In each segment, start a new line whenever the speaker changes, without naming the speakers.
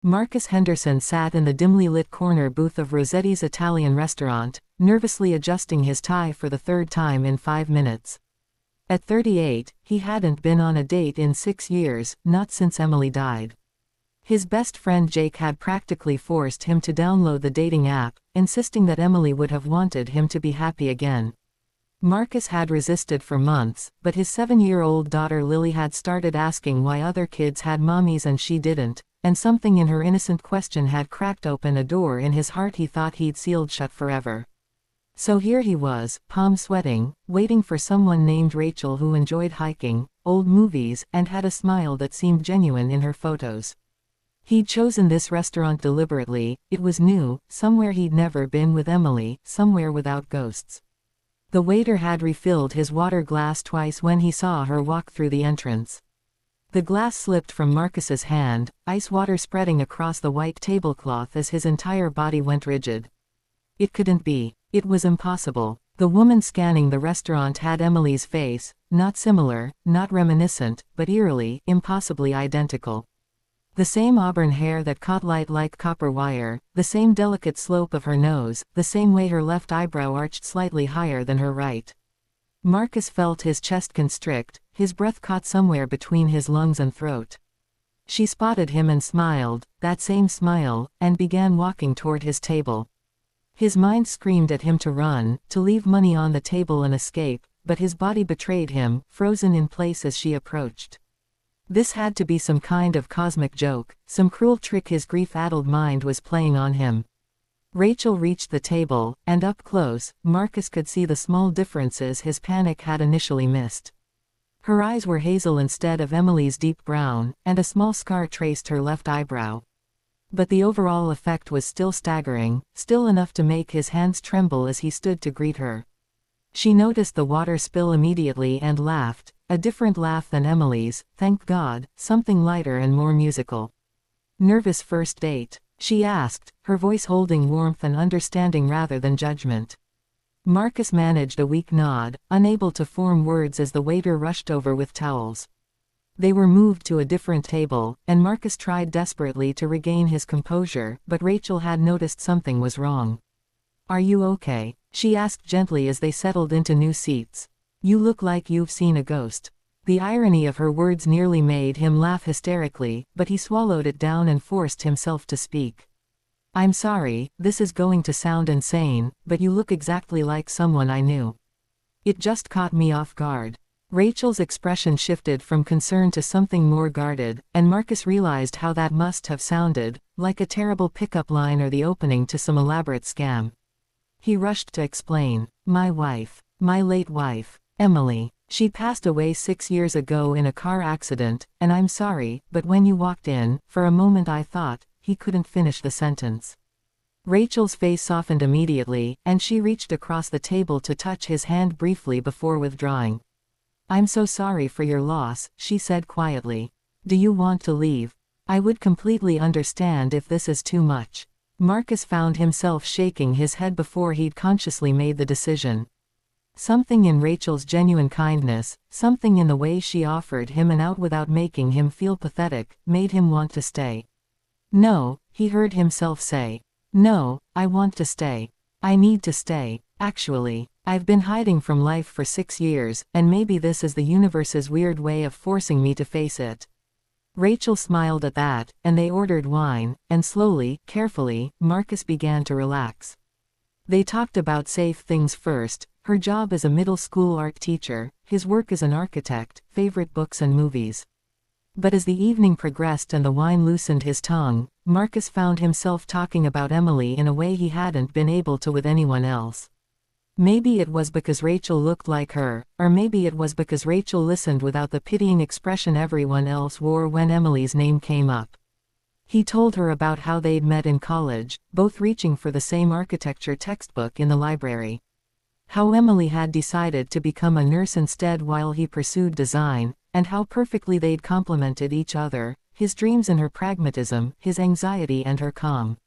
Marcus Henderson sat in the dimly lit corner booth of Rossetti's Italian restaurant, nervously adjusting his tie for the third time in 5 minutes. At 38, he hadn't been on a date in 6 years, not since Emily died. His best friend Jake had practically forced him to download the dating app, insisting that Emily would have wanted him to be happy again. Marcus had resisted for months, but his 7-year-old daughter Lily had started asking why other kids had mommies and she didn't, and something in her innocent question had cracked open a door in his heart he thought he'd sealed shut forever. So here he was, palm sweating, waiting for someone named Rachel who enjoyed hiking, old movies, and had a smile that seemed genuine in her photos. He'd chosen this restaurant deliberately. It was new, somewhere he'd never been with Emily, somewhere without ghosts. The waiter had refilled his water glass twice when he saw her walk through the entrance. The glass slipped from Marcus's hand, ice water spreading across the white tablecloth as his entire body went rigid. It couldn't be. It was impossible. The woman scanning the restaurant had Emily's face, not similar, not reminiscent, but eerily, impossibly identical. The same auburn hair that caught light like copper wire, the same delicate slope of her nose, the same way her left eyebrow arched slightly higher than her right. Marcus felt his chest constrict, his breath caught somewhere between his lungs and throat. She spotted him and smiled, that same smile, and began walking toward his table. His mind screamed at him to run, to leave money on the table and escape, but his body betrayed him, frozen in place as she approached. This had to be some kind of cosmic joke, some cruel trick his grief-addled mind was playing on him. Rachel reached the table, and up close, Marcus could see the small differences his panic had initially missed. Her eyes were hazel instead of Emily's deep brown, and a small scar traced her left eyebrow. But the overall effect was still staggering, still enough to make his hands tremble as he stood to greet her. She noticed the water spill immediately and laughed, a different laugh than Emily's, thank God, something lighter and more musical. "Nervous first date?" she asked, her voice holding warmth and understanding rather than judgment. Marcus managed a weak nod, unable to form words as the waiter rushed over with towels. They were moved to a different table, and Marcus tried desperately to regain his composure, but Rachel had noticed something was wrong. "Are you okay?" she asked gently as they settled into new seats. "You look like you've seen a ghost." The irony of her words nearly made him laugh hysterically, but he swallowed it down and forced himself to speak. "I'm sorry, this is going to sound insane, but you look exactly like someone I knew. It just caught me off guard." Rachel's expression shifted from concern to something more guarded, and Marcus realized how that must have sounded, like a terrible pickup line or the opening to some elaborate scam. He rushed to explain. "My wife. My late wife. Emily. She passed away 6 years ago in a car accident, and I'm sorry, but when you walked in, for a moment I thought." He couldn't finish the sentence. Rachel's face softened immediately, and she reached across the table to touch his hand briefly before withdrawing. "I'm so sorry for your loss," she said quietly. "Do you want to leave? I would completely understand if this is too much." Marcus found himself shaking his head before he'd consciously made the decision. Something in Rachel's genuine kindness, something in the way she offered him an out without making him feel pathetic, made him want to stay. "No," he heard himself say. "No, I want to stay. I need to stay. Actually, I've been hiding from life for 6 years, and maybe this is the universe's weird way of forcing me to face it." Rachel smiled at that, and they ordered wine, and slowly, carefully, Marcus began to relax. They talked about safe things first, her job as a middle school art teacher, his work as an architect, favorite books and movies. But as the evening progressed and the wine loosened his tongue, Marcus found himself talking about Emily in a way he hadn't been able to with anyone else. Maybe it was because Rachel looked like her, or maybe it was because Rachel listened without the pitying expression everyone else wore when Emily's name came up. He told her about how they'd met in college, both reaching for the same architecture textbook in the library. How Emily had decided to become a nurse instead while he pursued design, and how perfectly they'd complemented each other, his dreams and her pragmatism, his anxiety and her calm.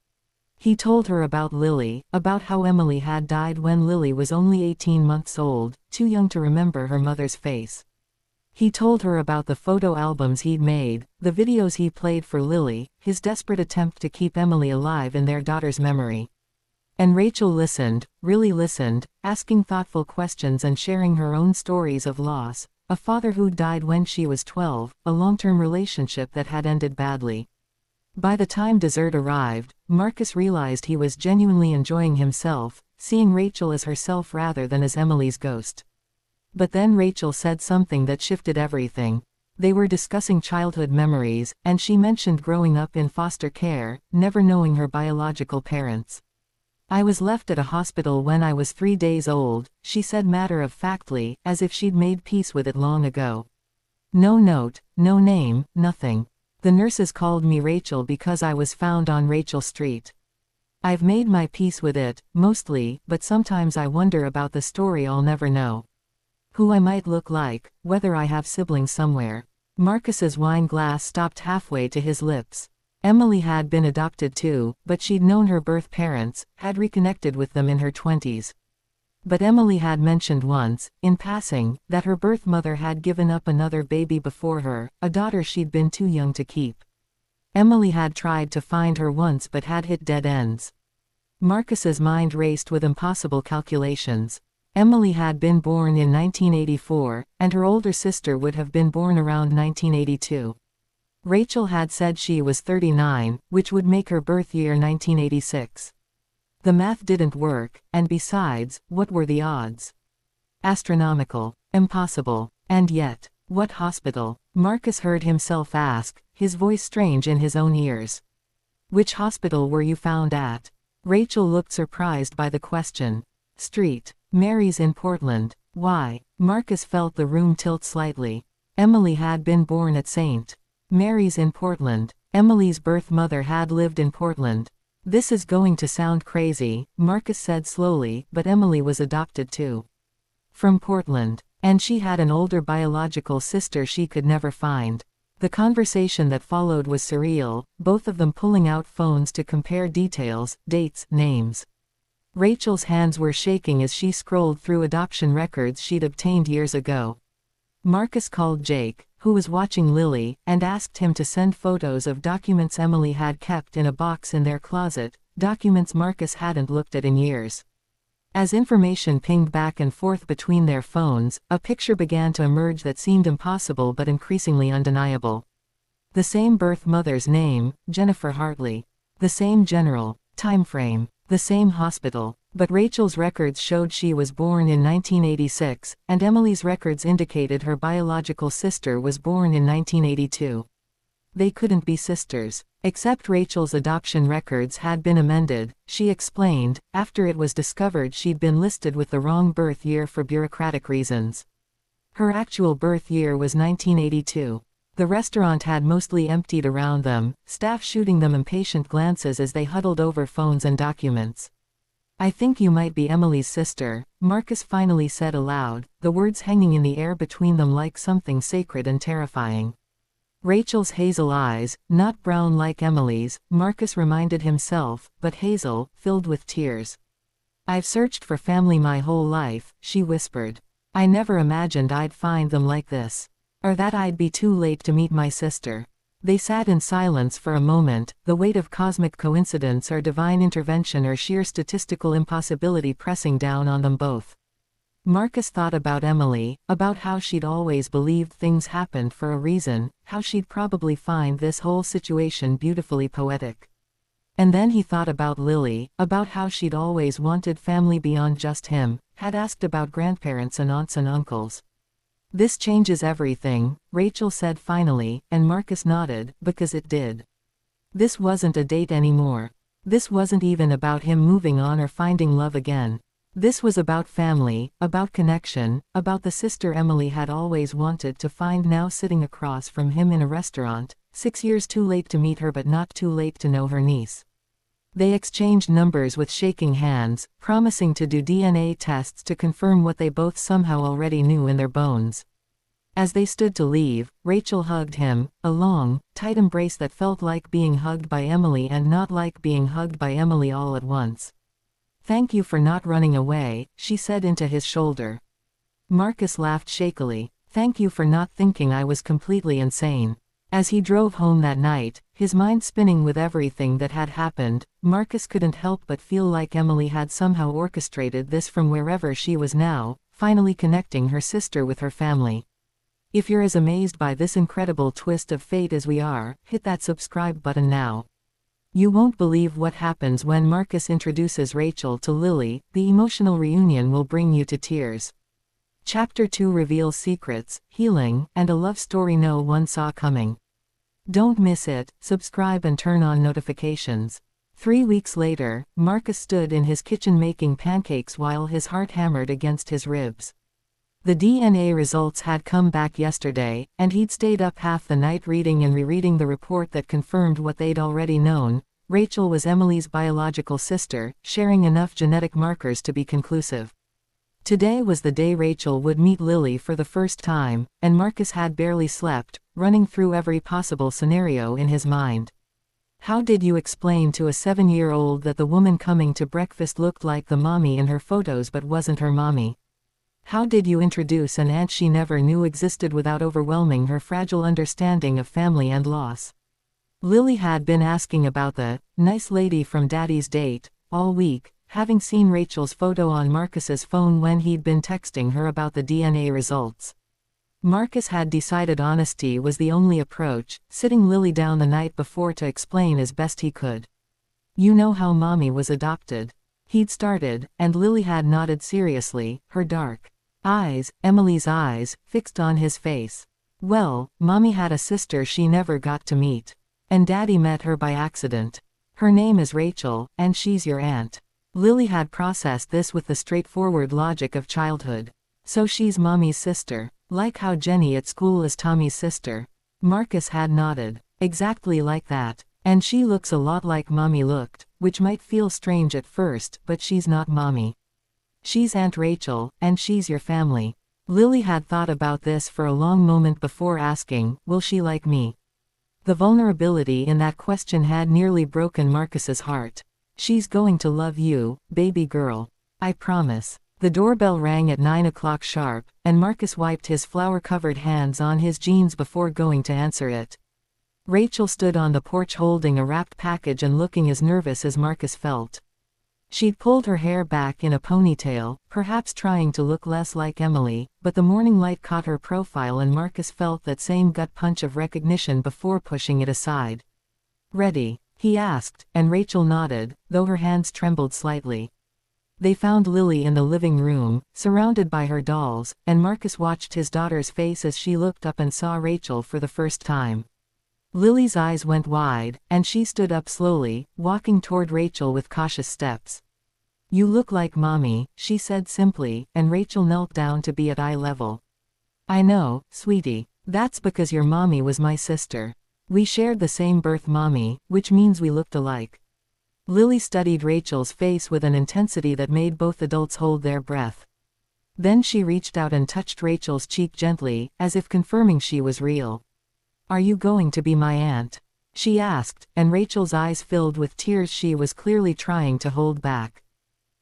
He told her about Lily, about how Emily had died when Lily was only 18 months old, too young to remember her mother's face. He told her about the photo albums he'd made, the videos he played for Lily, his desperate attempt to keep Emily alive in their daughter's memory. And Rachel listened, really listened, asking thoughtful questions and sharing her own stories of loss, a father who died when she was 12, a long-term relationship that had ended badly. By the time dessert arrived, Marcus realized he was genuinely enjoying himself, seeing Rachel as herself rather than as Emily's ghost. But then Rachel said something that shifted everything. They were discussing childhood memories, and she mentioned growing up in foster care, never knowing her biological parents. "I was left at a hospital when I was 3 days old," she said matter-of-factly, as if she'd made peace with it long ago. "No note, no name, nothing. The nurses called me Rachel because I was found on Rachel Street. I've made my peace with it, mostly, but sometimes I wonder about the story I'll never know. Who I might look like, whether I have siblings somewhere." Marcus's wine glass stopped halfway to his lips. Emily had been adopted too, but she'd known her birth parents, had reconnected with them in her 20s. But Emily had mentioned once, in passing, that her birth mother had given up another baby before her, a daughter she'd been too young to keep. Emily had tried to find her once but had hit dead ends. Marcus's mind raced with impossible calculations. Emily had been born in 1984, and her older sister would have been born around 1982. Rachel had said she was 39, which would make her birth year 1986. The math didn't work, and besides, what were the odds? Astronomical. Impossible. And yet, what hospital? Marcus heard himself ask, his voice strange in his own ears. "Which hospital were you found at?" Rachel looked surprised by the question. "Street. Mary's in Portland." "Why?" Marcus felt the room tilt slightly. Emily had been born at St. Mary's in Portland. Emily's birth mother had lived in Portland. "This is going to sound crazy," Marcus said slowly, "but Emily was adopted too. From Portland. And she had an older biological sister she could never find." The conversation that followed was surreal, both of them pulling out phones to compare details, dates, names. Rachel's hands were shaking as she scrolled through adoption records she'd obtained years ago. Marcus called Jake, who was watching Lily, and asked him to send photos of documents Emily had kept in a box in their closet, documents Marcus hadn't looked at in years. As information pinged back and forth between their phones, a picture began to emerge that seemed impossible but increasingly undeniable. The same birth mother's name, Jennifer Hartley. The same general timeframe. The same hospital. But Rachel's records showed she was born in 1986, and Emily's records indicated her biological sister was born in 1982. They couldn't be sisters. Except Rachel's adoption records had been amended, she explained, after it was discovered she'd been listed with the wrong birth year for bureaucratic reasons. Her actual birth year was 1982. The restaurant had mostly emptied around them, staff shooting them impatient glances as they huddled over phones and documents. "I think you might be Emily's sister," Marcus finally said aloud, the words hanging in the air between them like something sacred and terrifying. Rachel's hazel eyes, not brown like Emily's, Marcus reminded himself, but hazel, filled with tears. "I've searched for family my whole life," she whispered. "I never imagined I'd find them like this. Or that I'd be too late to meet my sister." They sat in silence for a moment, the weight of cosmic coincidence or divine intervention or sheer statistical impossibility pressing down on them both. Marcus thought about Emily, about how she'd always believed things happened for a reason, how she'd probably find this whole situation beautifully poetic. And then he thought about Lily, about how she'd always wanted family beyond just him, had asked about grandparents and aunts and uncles. "This changes everything," Rachel said finally, and Marcus nodded, because it did. This wasn't a date anymore. This wasn't even about him moving on or finding love again. This was about family, about connection, about the sister Emily had always wanted to find now sitting across from him in a restaurant, 6 years too late to meet her but not too late to know her niece. They exchanged numbers with shaking hands, promising to do DNA tests to confirm what they both somehow already knew in their bones. As they stood to leave, Rachel hugged him, a long, tight embrace that felt like being hugged by Emily and not like being hugged by Emily all at once. "Thank you for not running away," she said into his shoulder. Marcus laughed shakily. Thank you for not thinking I was completely insane." As he drove home that night, his mind spinning with everything that had happened, Marcus couldn't help but feel like Emily had somehow orchestrated this from wherever she was now, finally connecting her sister with her family. If you're as amazed by this incredible twist of fate as we are, hit that subscribe button now. You won't believe what happens when Marcus introduces Rachel to Lily. The emotional reunion will bring you to tears. Chapter 2 reveals secrets, healing, and a love story no one saw coming. Don't miss it. Subscribe and turn on notifications. 3 weeks later, Marcus stood in his kitchen making pancakes while his heart hammered against his ribs. The DNA results had come back yesterday, and he'd stayed up half the night reading and rereading the report that confirmed what they'd already known. Rachel was Emily's biological sister, sharing enough genetic markers to be conclusive. Today was the day Rachel would meet Lily for the first time, and Marcus had barely slept, running through every possible scenario in his mind. How did you explain to a 7-year-old that the woman coming to breakfast looked like the mommy in her photos but wasn't her mommy? How did you introduce an aunt she never knew existed without overwhelming her fragile understanding of family and loss? Lily had been asking about the nice lady from Daddy's date all week, having seen Rachel's photo on Marcus's phone when he'd been texting her about the DNA results. Marcus had decided honesty was the only approach, sitting Lily down the night before to explain as best he could. "You know how Mommy was adopted?" He'd started, and Lily had nodded seriously, her dark eyes, Emily's eyes, fixed on his face. "Well, Mommy had a sister she never got to meet. And Daddy met her by accident. Her name is Rachel, and she's your aunt." Lily had processed this with the straightforward logic of childhood. "So she's Mommy's sister, like how Jenny at school is Tommy's sister." Marcus had nodded. "Exactly like that. And she looks a lot like Mommy looked, which might feel strange at first, but she's not Mommy. She's Aunt Rachel, and she's your family." Lily had thought about this for a long moment before asking, "Will she like me?" The vulnerability in that question had nearly broken Marcus's heart. "She's going to love you, baby girl. I promise." The doorbell rang at 9 o'clock sharp, and Marcus wiped his flour-covered hands on his jeans before going to answer it. Rachel stood on the porch holding a wrapped package and looking as nervous as Marcus felt. She'd pulled her hair back in a ponytail, perhaps trying to look less like Emily, but the morning light caught her profile and Marcus felt that same gut punch of recognition before pushing it aside. "Ready?" he asked, and Rachel nodded, though her hands trembled slightly. They found Lily in the living room, surrounded by her dolls, and Marcus watched his daughter's face as she looked up and saw Rachel for the first time. Lily's eyes went wide, and she stood up slowly, walking toward Rachel with cautious steps. "You look like Mommy," she said simply, and Rachel knelt down to be at eye level. "I know, sweetie. That's because your mommy was my sister. We shared the same birth mommy, which means we looked alike." Lily studied Rachel's face with an intensity that made both adults hold their breath. Then she reached out and touched Rachel's cheek gently, as if confirming she was real. "Are you going to be my aunt?" she asked, and Rachel's eyes filled with tears she was clearly trying to hold back.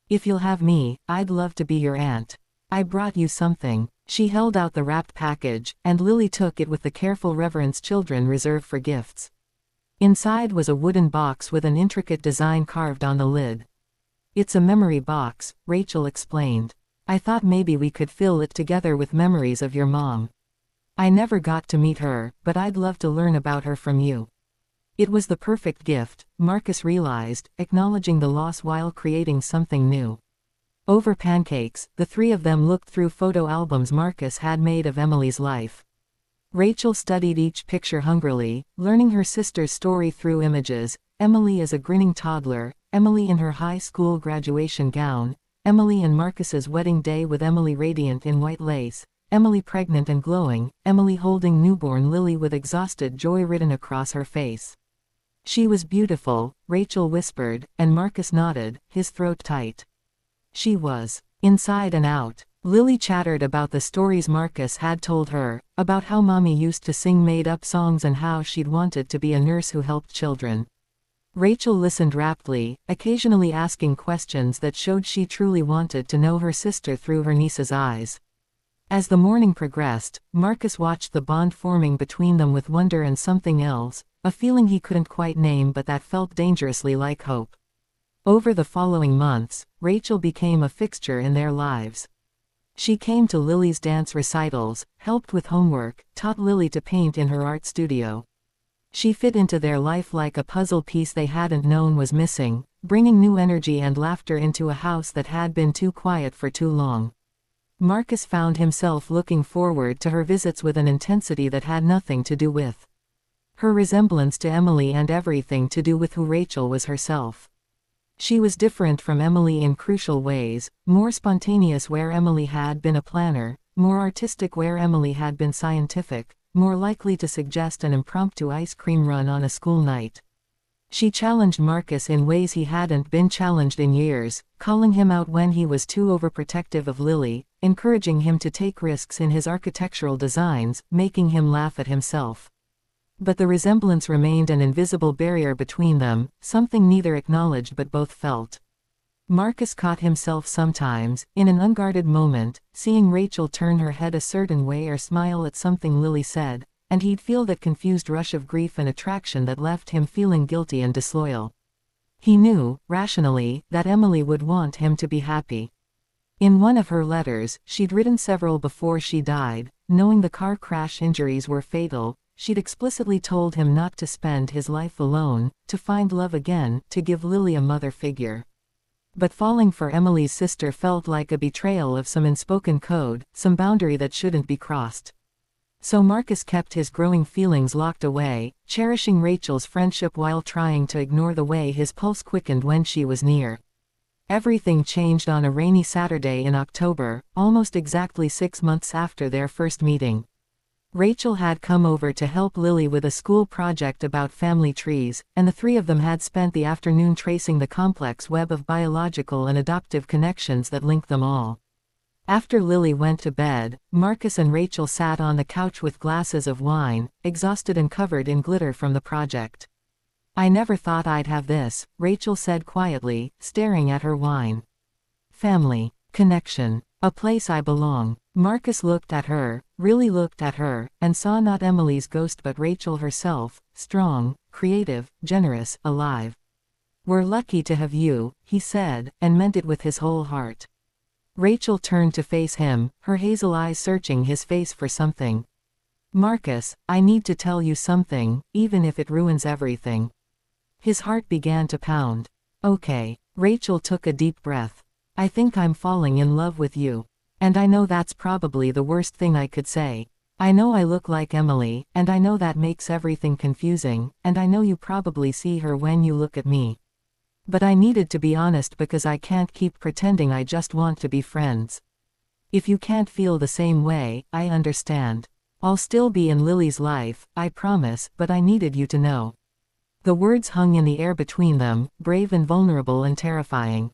"If you'll have me, I'd love to be your aunt. I brought you something." She held out the wrapped package, and Lily took it with the careful reverence children reserve for gifts. Inside was a wooden box with an intricate design carved on the lid. "It's a memory box," Rachel explained. "I thought maybe we could fill it together with memories of your mom. I never got to meet her, but I'd love to learn about her from you." It was the perfect gift, Marcus realized, acknowledging the loss while creating something new. Over pancakes, the three of them looked through photo albums Marcus had made of Emily's life. Rachel studied each picture hungrily, learning her sister's story through images: Emily as a grinning toddler, Emily in her high school graduation gown, Emily and Marcus's wedding day with Emily radiant in white lace, Emily pregnant and glowing, Emily holding newborn Lily with exhausted joy written across her face. "She was beautiful," Rachel whispered, and Marcus nodded, his throat tight. "She was. Inside and out." Lily chattered about the stories Marcus had told her, about how Mommy used to sing made-up songs and how she'd wanted to be a nurse who helped children. Rachel listened raptly, occasionally asking questions that showed she truly wanted to know her sister through her niece's eyes. As the morning progressed, Marcus watched the bond forming between them with wonder and something else, a feeling he couldn't quite name but that felt dangerously like hope. Over the following months, Rachel became a fixture in their lives. She came to Lily's dance recitals, helped with homework, taught Lily to paint in her art studio. She fit into their life like a puzzle piece they hadn't known was missing, bringing new energy and laughter into a house that had been too quiet for too long. Marcus found himself looking forward to her visits with an intensity that had nothing to do with her resemblance to Emily and everything to do with who Rachel was herself. She was different from Emily in crucial ways, more spontaneous where Emily had been a planner, more artistic where Emily had been scientific, more likely to suggest an impromptu ice cream run on a school night. She challenged Marcus in ways he hadn't been challenged in years, calling him out when he was too overprotective of Lily, encouraging him to take risks in his architectural designs, making him laugh at himself. But the resemblance remained an invisible barrier between them, something neither acknowledged but both felt. Marcus caught himself sometimes, in an unguarded moment, seeing Rachel turn her head a certain way or smile at something Lily said, and he'd feel that confused rush of grief and attraction that left him feeling guilty and disloyal. He knew, rationally, that Emily would want him to be happy. In one of her letters, she'd written several before she died, knowing the car crash injuries were fatal, she'd explicitly told him not to spend his life alone, to find love again, to give Lily a mother figure. But falling for Emily's sister felt like a betrayal of some unspoken code, some boundary that shouldn't be crossed. So Marcus kept his growing feelings locked away, cherishing Rachel's friendship while trying to ignore the way his pulse quickened when she was near. Everything changed on a rainy Saturday in October, almost exactly 6 months after their first meeting. Rachel had come over to help Lily with a school project about family trees, and the three of them had spent the afternoon tracing the complex web of biological and adoptive connections that linked them all. After Lily went to bed, Marcus and Rachel sat on the couch with glasses of wine, exhausted and covered in glitter from the project. "I never thought I'd have this," Rachel said quietly, staring at her wine. "Family. Connection. A place I belong." Marcus looked at her, really looked at her, and saw not Emily's ghost but Rachel herself, strong, creative, generous, alive. "We're lucky to have you," he said, and meant it with his whole heart. Rachel turned to face him, her hazel eyes searching his face for something. "Marcus, I need to tell you something, even if it ruins everything." His heart began to pound. "Okay." Rachel took a deep breath. "I think I'm falling in love with you. And I know that's probably the worst thing I could say. I know I look like Emily, and I know that makes everything confusing, and I know you probably see her when you look at me. But I needed to be honest because I can't keep pretending I just want to be friends. If you can't feel the same way, I understand. I'll still be in Lily's life, I promise, but I needed you to know." The words hung in the air between them, brave and vulnerable and terrifying.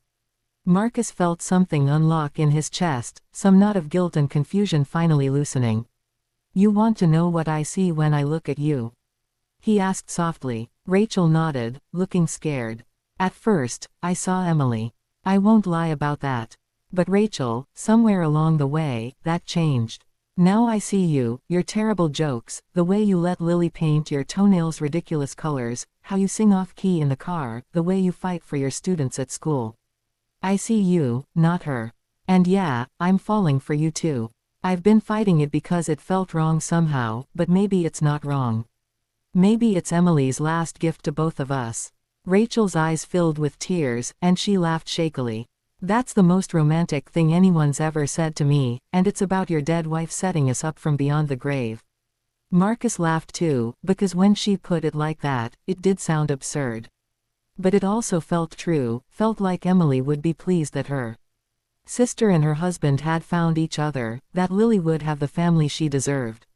Marcus felt something unlock in his chest, some knot of guilt and confusion finally loosening. "You want to know what I see when I look at you?" he asked softly. Rachel nodded, looking scared. "At first, I saw Emily. I won't lie about that. But Rachel, somewhere along the way, that changed. Now I see you, your terrible jokes, the way you let Lily paint your toenails ridiculous colors, how you sing off-key in the car, the way you fight for your students at school. I see you, not her. And yeah, I'm falling for you too. I've been fighting it because it felt wrong somehow, but maybe it's not wrong. Maybe it's Emily's last gift to both of us." Rachel's eyes filled with tears, and she laughed shakily. "That's the most romantic thing anyone's ever said to me, and it's about your dead wife setting us up from beyond the grave." Marcus laughed too, because when she put it like that, it did sound absurd. But it also felt true, felt like Emily would be pleased that her sister and her husband had found each other, that Lily would have the family she deserved.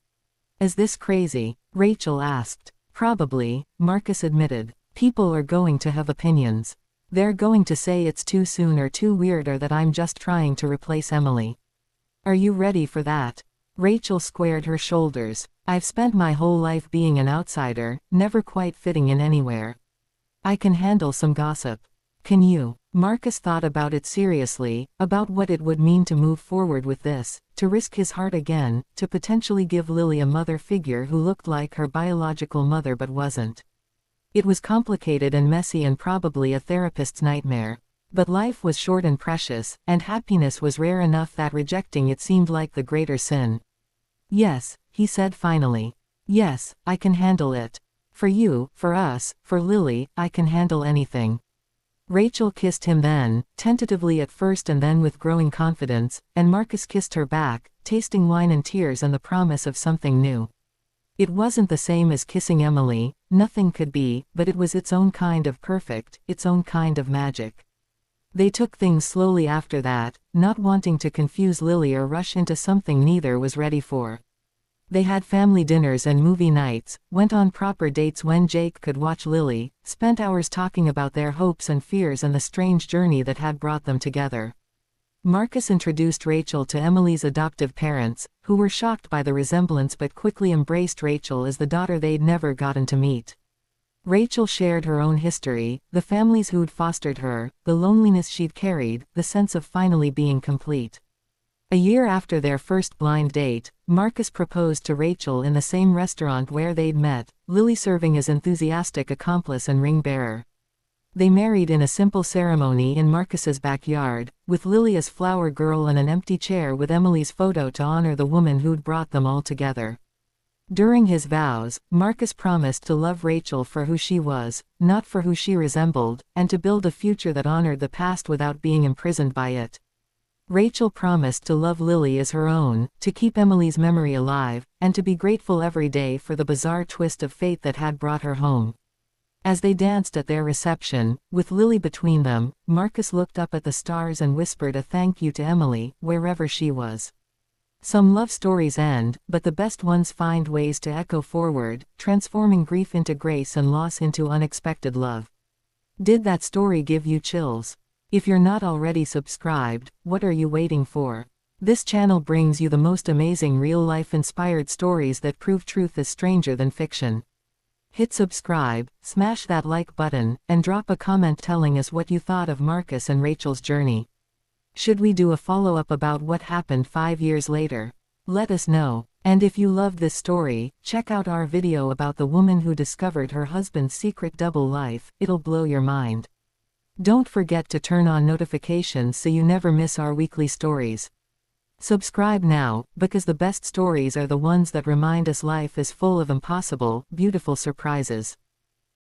"Is this crazy?" Rachel asked. "Probably," Marcus admitted. "People are going to have opinions. They're going to say it's too soon or too weird or that I'm just trying to replace Emily. Are you ready for that?" Rachel squared her shoulders. "I've spent my whole life being an outsider, never quite fitting in anywhere. I can handle some gossip. Can you?" Marcus thought about it seriously, about what it would mean to move forward with this, to risk his heart again, to potentially give Lily a mother figure who looked like her biological mother but wasn't. It was complicated and messy and probably a therapist's nightmare. But life was short and precious, and happiness was rare enough that rejecting it seemed like the greater sin. "Yes," he said finally. "Yes, I can handle it. For you, for us, for Lily, I can handle anything." Rachel kissed him then, tentatively at first and then with growing confidence, and Marcus kissed her back, tasting wine and tears and the promise of something new. It wasn't the same as kissing Emily, nothing could be, but it was its own kind of perfect, its own kind of magic. They took things slowly after that, not wanting to confuse Lily or rush into something neither was ready for. They had family dinners and movie nights, went on proper dates when Jake could watch Lily, spent hours talking about their hopes and fears and the strange journey that had brought them together. Marcus introduced Rachel to Emily's adoptive parents, who were shocked by the resemblance but quickly embraced Rachel as the daughter they'd never gotten to meet. Rachel shared her own history, the families who'd fostered her, the loneliness she'd carried, the sense of finally being complete. A year after their first blind date, Marcus proposed to Rachel in the same restaurant where they'd met, Lily serving as enthusiastic accomplice and ring bearer. They married in a simple ceremony in Marcus's backyard, with Lily as flower girl and an empty chair with Emily's photo to honor the woman who'd brought them all together. During his vows, Marcus promised to love Rachel for who she was, not for who she resembled, and to build a future that honored the past without being imprisoned by it. Rachel promised to love Lily as her own, to keep Emily's memory alive, and to be grateful every day for the bizarre twist of fate that had brought her home. As they danced at their reception, with Lily between them, Marcus looked up at the stars and whispered a thank you to Emily, wherever she was. Some love stories end, but the best ones find ways to echo forward, transforming grief into grace and loss into unexpected love. Did that story give you chills? If you're not already subscribed, what are you waiting for? This channel brings you the most amazing real-life inspired stories that prove truth is stranger than fiction. Hit subscribe, smash that like button, and drop a comment telling us what you thought of Marcus and Rachel's journey. Should we do a follow-up about what happened 5 years later? Let us know. And if you loved this story, check out our video about the woman who discovered her husband's secret double life, it'll blow your mind. Don't forget to turn on notifications so you never miss our weekly stories. Subscribe now, because the best stories are the ones that remind us life is full of impossible, beautiful surprises.